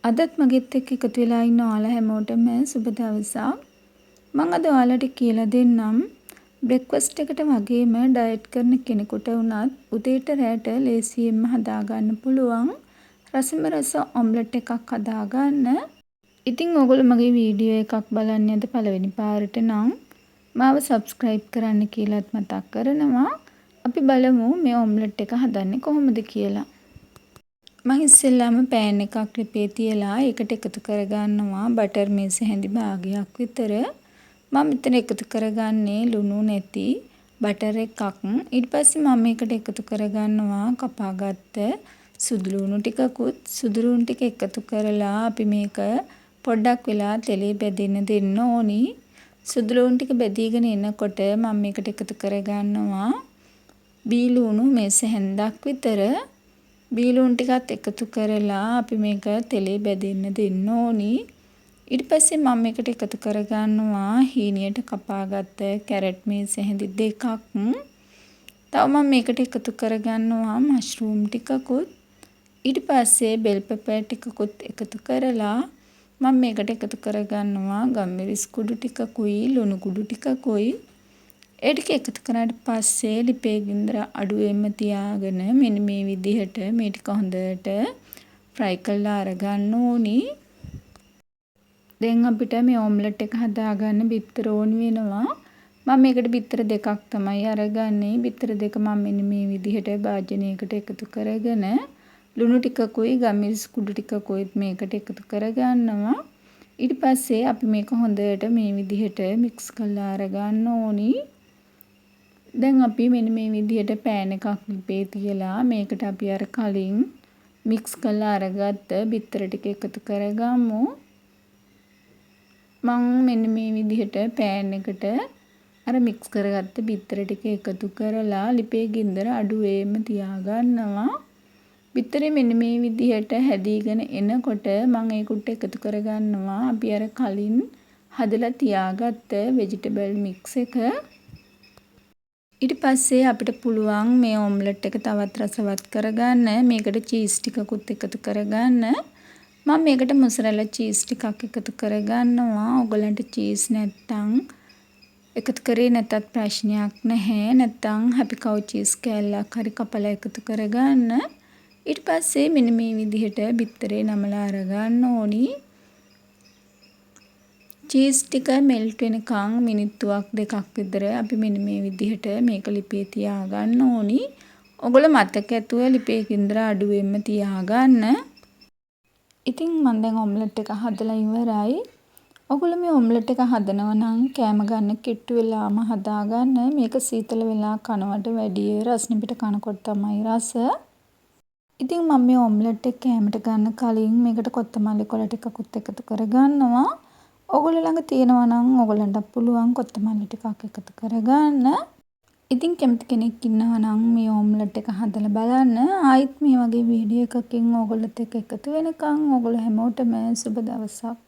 අදත් මගෙත් එක්ක එකතු වෙලා ඉන්න ඔයාලා හැමෝටම සුබ දවසක්. මම අද ඔයාලට කියලා දෙන්නම් බ්‍රෙක්ෆාස්ට් එකට වගේම ඩයට් කරන කෙනෙකුට වුණත් උදේට රැට ලේසියෙන්ම හදාගන්න පුළුවන් රසම රස ඔම්ලට් එකක් හදාගන්න. ඉතින් ඔයගොල්ලෝ මගේ වීඩියෝ එකක් බලන්නේ අද පළවෙනි පාරට නම් මාව සබ්ස්ක්‍රයිබ් කරන්න කියලාත් මතක් කරනවා. අපි බලමු මේ ඔම්ලට් එක හදන්නේ කොහොමද කියලා. මම ඉස්සෙල්ලාම පෑන් එකක් ලිපේ තියලා ඒකට එකතු කරගන්නවා බටර් මේස හැඳි භාගයක් විතර. මම මෙතන එකතු කරගන්නේ ලුණු නැති බටර් එකක්. ඊට පස්සේ මම මේකට එකතු කරගන්නවා කපාගත්ත සුදු ලුණු ටිකකුත්. සුදු ලුණු ටික එකතු කරලා අපි මේක පොඩ්ඩක් වෙලා තෙලේ බැදෙන්න දෙන්න ඕනි. සුදු ලුණු ටික බැදීගෙන එනකොට මම මේකට එකතු කරගන්නවා බීලුණු මේස හැන්දක් විතර. බීලුණු ටිකත් එකතු කරලා අපි මේක තෙලේ බැදෙන්න දෙන්න ඕනි. ඊට පස්සේ මම මේකට එකතු කරගන්නවා හීනියට කපාගත්ත කැරට් මේස හැඳි දෙකක්. තව මම මේකට එකතු කරගන්නවා මෂ්රූම් ටිකකුත්. ඊට පස්සේ බෙල් පෙපර් ටිකකුත් එකතු කරලා මම මේකට එකතු කරගන්නවා ගම්මිරිස් කුඩු ටිකකුයි ලුණු කුඩු ටිකකුයි. ඒ ටික එකතු කරාට පස්සේ ලිපේ ගින්දර අඩුවෙන්ම තියාගෙන මෙන්න මේ විදිහට මේ ටික හොඳට ෆ්‍රයි කරලා අරගන්න ඕනි. දැන් අපිට මේ ඔම්ලට් එක හදාගන්න බිත්තර ඕනි වෙනවා. මම මේකට බිත්තර දෙකක් තමයි අරගන්නේ. බිත්තර දෙක මම මෙන්න මේ විදිහට භාජනයකට එකතු කරගෙන ලුණු ටිකකුයි ගම්මිරිස් කුඩු ටිකකුයි මේකට එකතු කරගන්නවා. ඊට පස්සේ අපි මේක හොඳට මේ විදිහට මික්ස් කරලා අරගන්න ඕනි. දැන් අපි මෙන්න මේ විදිහට පෑන් එකක් ලිපේ තියලා මේකට අපි අර කලින් මික්ස් කරලා අරගත්ත බිත්තර ටික එකතු කරගමු. මම මෙන්න මේ විදිහට පෑන් එකට අර මික්ස් කරගත්ත බිත්තර ටික එකතු කරලා ලිපේ ගින්දර අඩුවේම තියාගන්නවා. බිත්තරේ මෙන්න මේ විදිහට හැදීගෙන එනකොට මම ඒකට එකතු කරගන්නවා අපි අර කලින් හදලා තියාගත්ත ভেජිටබල් මික්ස් එක. ඊට පස්සේ අපිට පුළුවන් මේ ඔම්ලට් එක තවත් රසවත් කරගන්න මේකට චීස් ටිකකුත් එකතු කරගන්න. මම මේකට මොසරෙලා චීස් ටිකක් එකතු කරගන්නවා. ඔයගලන්ට චීස් නැත්තම් එකතු කරේ නැතත් ප්‍රශ්නයක් නැහැ. නැත්තම් හැපි කව් චීස් කෑල්ලක් හරි කපලා එකතු කරගන්න. ඊට පස්සේ මෙන්න මේ විදිහට බිත්තරේ නමලා අරගන්න ඕනි. චීස් ටික මෙල්ට් වෙනකන් මිනිත්තුවක් දෙකක් විතර අපි මෙන්න මේ විදිහට මේක ලිපේ තියාගන්න ඕනි. ඔයගොල්ලෝ මතක ඇතුව ලිපේ ගින්දර අඩුවෙන්ම තියාගන්න. ඉතින් මම දැන් ඔම්ලට් එක හදලා ඉවරයි. ඔයගොල්ලෝ මේ ඔම්ලට් එක හදනවා නම් කෑම ගන්න කිට්ටු වෙලාම හදාගන්න. මේක සීතල වෙලා කනවට වැඩිය රස්නේ පිට කනකොට තමයි රස. ඉතින් මම මේ ඔම්ලට් එක කෑමට ගන්න කලින් මේකට කොත්තමල්ලි කොළ ටිකකුත් එකතු කරගන්නවා. ඔයගොල්ලෝ ළඟ තියෙනවා නම් ඔයගොල්ලන්ට පුළුවන් කොත්තමල්ලි ටිකක් එකතු කරගන්න. ඉතින් කැමති කෙනෙක් ඉන්නවා නම් මේ ඔම්ලට් එක හදලා බලන්න. ආයිත් මේ වගේ වීඩියෝ එකකින් ඔයගොල්ලොත් එක්ක එකතු වෙනකන් ඔයගොල්ලෝ හැමෝටම සුබ දවසක්.